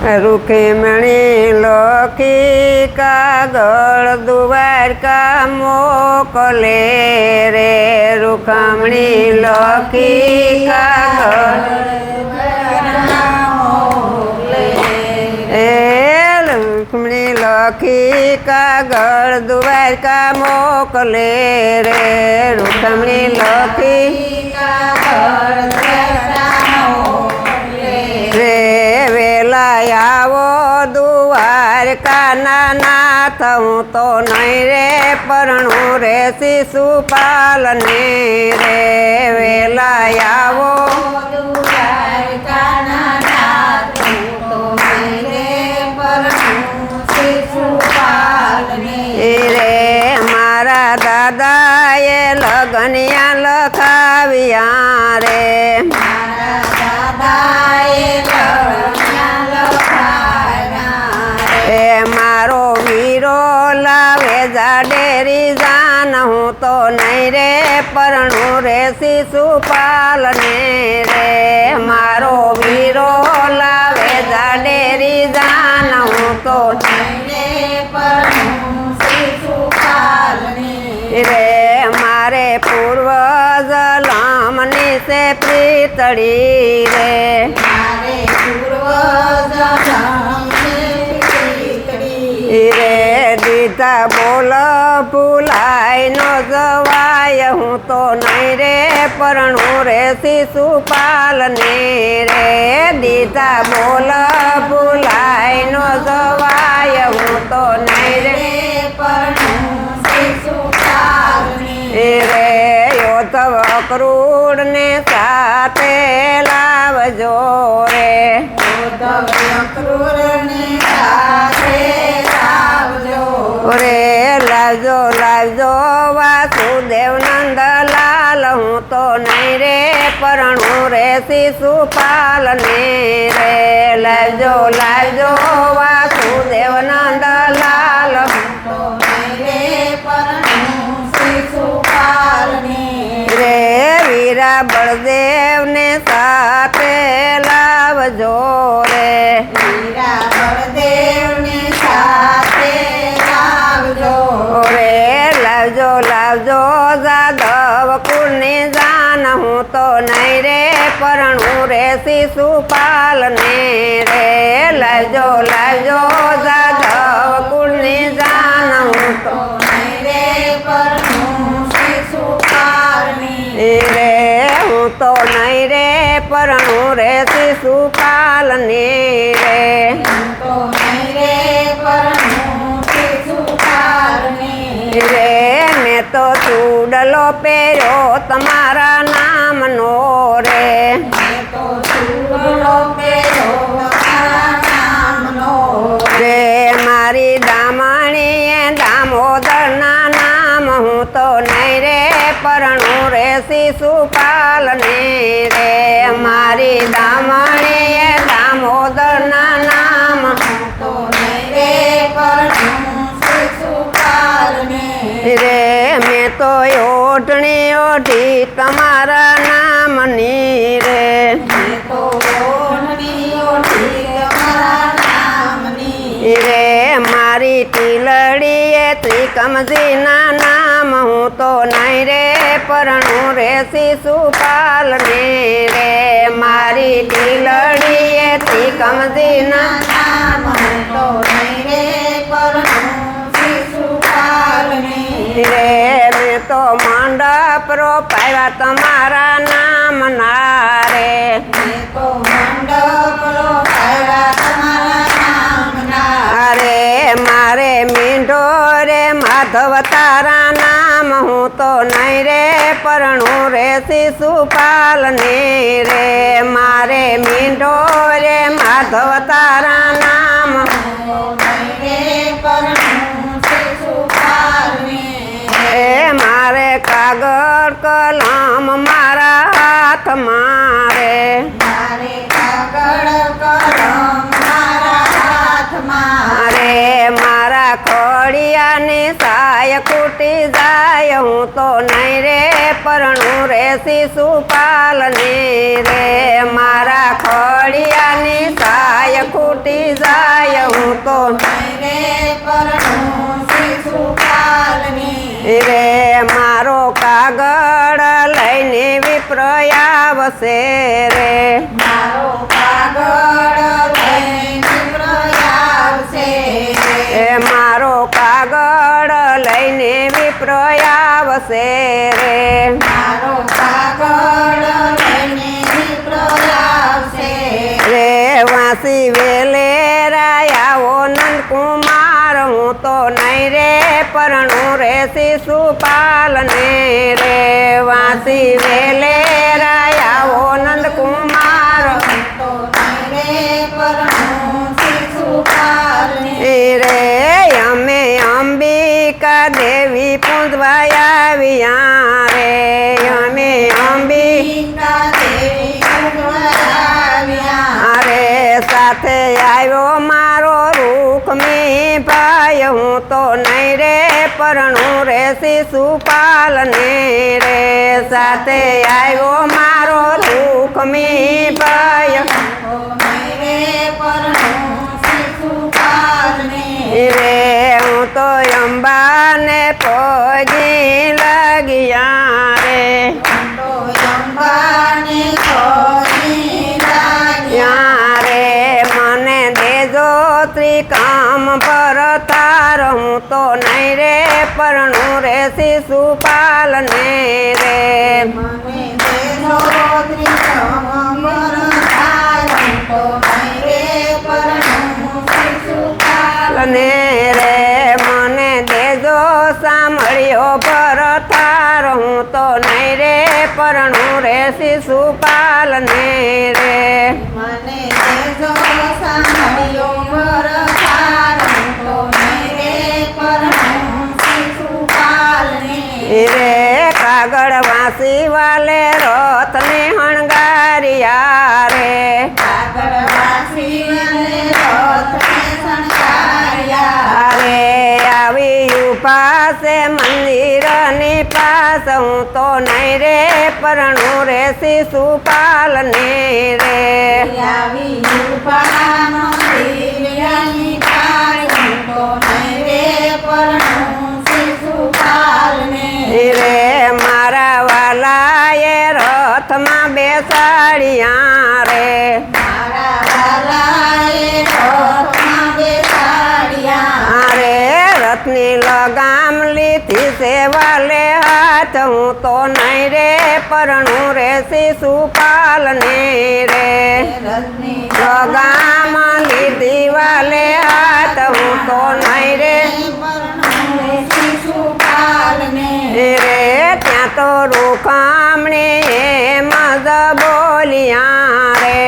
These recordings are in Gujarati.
રૂખમણી લખી કાગળ દ્વારકા મોકલે રે રૂખમણી લખી કાગળ રૂખમણી લખી કાગળ દ્વારકા મોકલે રે રૂખમણી લખી કાગળ રે વેલા આવો દ્વારકા નાથ હું તો નહીં રે પરણું રે શિશુપાલને રે વેલા આવો દ્વારકા નાથ હું તો નહીં રે પરણું શિશુપાલને રે મારા દાદાએ લગનિયા લખાવ્યા રે મારા દાદાએ મારો વીરો લાવે જાડેરી જાન હું તો નહીં રે પરણું રે શિશુપાલને રે મારો વીરો લાવે જાડેરી જાન હું તો નહીં રે પરણું શિશુપાલને રે મારે પૂર્વ જન્મની છે પ્રીતળી રે મારે પૂર્વ રે દીધા બોલ ભૂલાય નો જવાય હું તો નહીં રે પરણું રે શિશુપાલને રે દીધા બોલ ભૂલાય નો જવાય હું તો નહીં રે પરણું શિશુપાલને રે યોધવ ક્રૂડ ને સાથે લાવજો રે યોધવ ક્રૂડ ને સાથે રે લાવજો લાવજો વાસુદેવ નંદલાલ હું તો નહીં રે પરણું રે શિશુપાલને રે લાવજો લાવજો વાસુદેવ નંદલાલ હું તો નહીં રે પરણું શિશુપાલને રે વીરા બળદેવ ને સાથે લાવજો રે વીરા બળદેવ ને સાથે રે લાવજો લાવજો જાદવ કુળની જાન હું તો નહીં રે પરણું રે શિશુપાલને રે લાવજો લાવજો જાદવ કુળની જાન હું તો નહીં રે પરણું શિશુપાલને રે હું તો નહીં રે પરણું રે શિશુપાલને રે હું તો નહીં રે પરણું રે મેં તો ચૂડલો પહેર્યો તમારા નામનો રે મેં તો ચૂડલો પહેર્યો તમારા નામનો રે મારી દામણીએ દામોદરના નામ હું તો નહીં રે પરણું રે શિશુપાલને રે મારી દામણીએ દામોદરના નામ હું તો નહીં રે પરણું રે મેં તો ઓઢણી ઓઢી તમારા નામની રે મેં તો ઓઢણી ઓઢી તમારા નામની રે મારી ટીલડીએ ત્રિકમજીના નામ હું તો નહીં રે પરણું રે શિશુપાલને રે મારી ટીલડીએ ત્રિકમજીના નામ હું તો નહીં રે પરણું રે મેં તો મંડપ રોપાવ્યા તમારા નામના રે મેં તો મંડપ રોપાવ્યા તમારા નામના રે મારે મીંઢો રે માધવ તારા નામ હું તો નહીં રે પરણું રે શિશુપાલને રે મારે મીંઢો રે માધવ તારા નામ હું તો નહીં રે પરણું મારે કાગળ કલમ મારા હાથમાં રે મારે કાગળ કલમ મારા હાથમાં રે મારા ખોડિયાની સાય ખૂટી જાય હું તો નહીં રે પરણું રે શિશુપાલને રે મારા ખોડિયાની સાય ખૂટી તો રે પરણું શિશુપાલની રે મારો કાગળ લઈને વિપ્ર આવશે રે મારો કાગળ લઈને પ્રયાવશે એ મારો કાગળ લઈને વિપ્ર આવશે રે મારો કાગળ લઈને પ્રયાવશે રે વાસી વેલે રાયાઓ નંદકુમાર હું તો નહીં રે પરણું રે શિશુપાલને રે વાસી વેલે રાયાઓ નંદકુમાર તો રે પરણું શિશુપાલની રે અમે અંબિકા દેવી પૂજવા આવ્યા રે અમે અંબિકા અરે સાથે આવ્યો મારો રૂખમી ભાઈ હું તો નહીં રે પરણું રે શિશુપાલને રે સાથે આવ્યો મારો રૂખમી ભાઈ રે હું તો અંબાને પગી લગ્યા રે યારે મને દેજો ત્રિકામ ભરતાર હું તો નહીં રે પરણું રે શિશુપાલને રે ને રે મને દેજો સાંભળ્યો ભરતાર હું તો નહીં રે પરણું રે શિશુપાલને રે મને દેજો સાંભળ્યો વરસાદ તો રે પરણું શિશુપાલની રે કાગળ વાસી વાલે રથને હણગારિયા રે કાગળ વાસીને રથને શણગાર્યા રે આવી ઉપાસે મંદિરની પાસ હું તો નહીં રે પરણું રે શિશુપાલને રે આવી ઉપાનો દિવ્યની પાણી તો રે પરણું શિશુપાલની રે મારા વાલાએ રથમાં બેસાડ્યા રે મારા વાલાએ રથમાં બેસાડ્યા રે રથની લગામ લીધી છે વાલે હાથ હું તો નહીં રે પરણું રે શિશુપાલને રે રથની લગામ લીધી વાલે હાથ હું તો નહીં રે પરણું શિશુપાલની રે ત્યાં તો રૂખામણી એમ જ બોલ્યા રે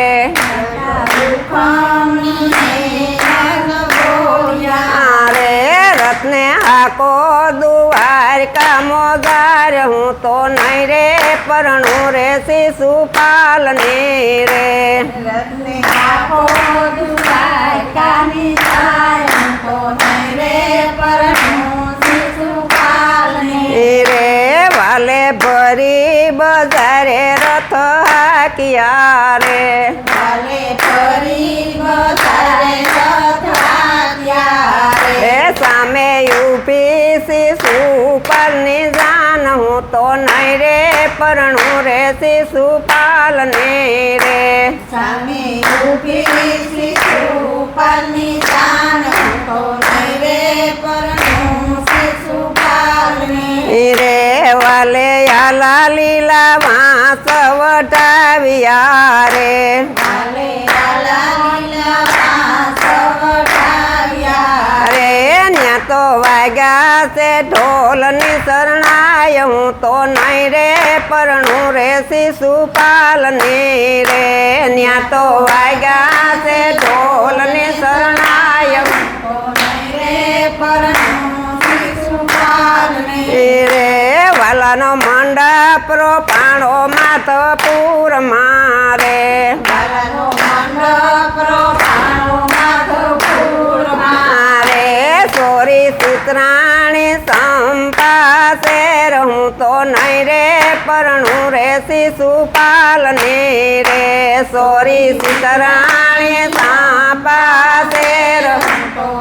રે રથને હાકો દ્વારકા મોગાર હું તો નહીં રે પરણું રે શિશુપાલને રે રે વાલે ભરી બજારે રથ હાક્યા રે એ સામે ઊભી શિશુપાલની જાન હું તો નહીં રે પરણું રે શિશુપાલને રે સામે ઊભી શિશુપાલની જાન તો રે પરણું શિશુપાલની રે વાલે આલા લીલા વાંસ વટાવ્યા રે વાલે આલા લીલા વાંસ વટાવ્યા રે ન્યા તો વાગ્યા છે ઢોલની શરણાય હું તો નહીં રે પરણું રે શિશુપાલને રે ન્યા તો વાગ્યા છે ઢોલની શરણાય રે વાલાનો મંડપ રોપાણો માધપુર મારે મારે સોરી ચિત્રાણી સંપાસે રહું તો નહીં રે પરણું રે શિશુપાલને રે સોરી ચિત્રાણી સંપાસે રહું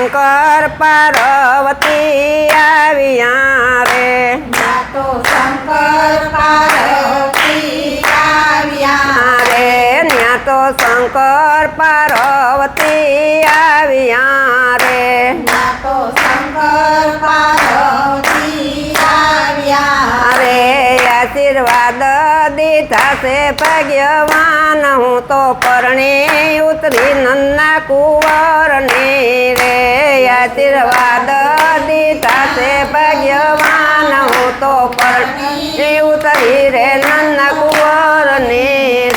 શંકર પાર્વતી આવ્યા રે ત્યાં તો શંકર પાર્વતી આવ્યા રે ન્યા તો શંકર પાર્વતી આવ્યા રે ત્યાં તો શંકર પાર્વતી આવ્યા અરે આશીર્વાદ દીધા છે ભાગ્યવાન હું તો પરણી ઉતરી નંદના કુંવરને રે આશીર્વાદ દીધા છે ભાગ્યવાન હું તો પરણી ઉતરી રે નંદના કુંવરને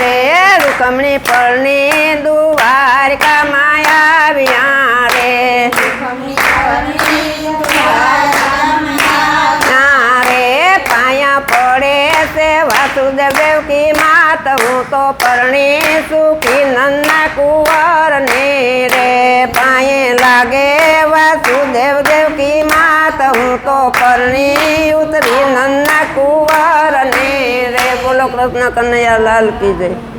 રે રૂકમણી પરણી દ્વારકામાં આવ્યા રે પડે છે વાસુદેવ દેવકી માત હું તો પરણી સુખી નંદના કુંવરને રે પાયે લાગે વાસુદેવ દેવકી માત હું તો પરણી ઉતરી નંદના કુંવરને રે બોલો કૃષ્ણ કનૈયા લાલ કી જય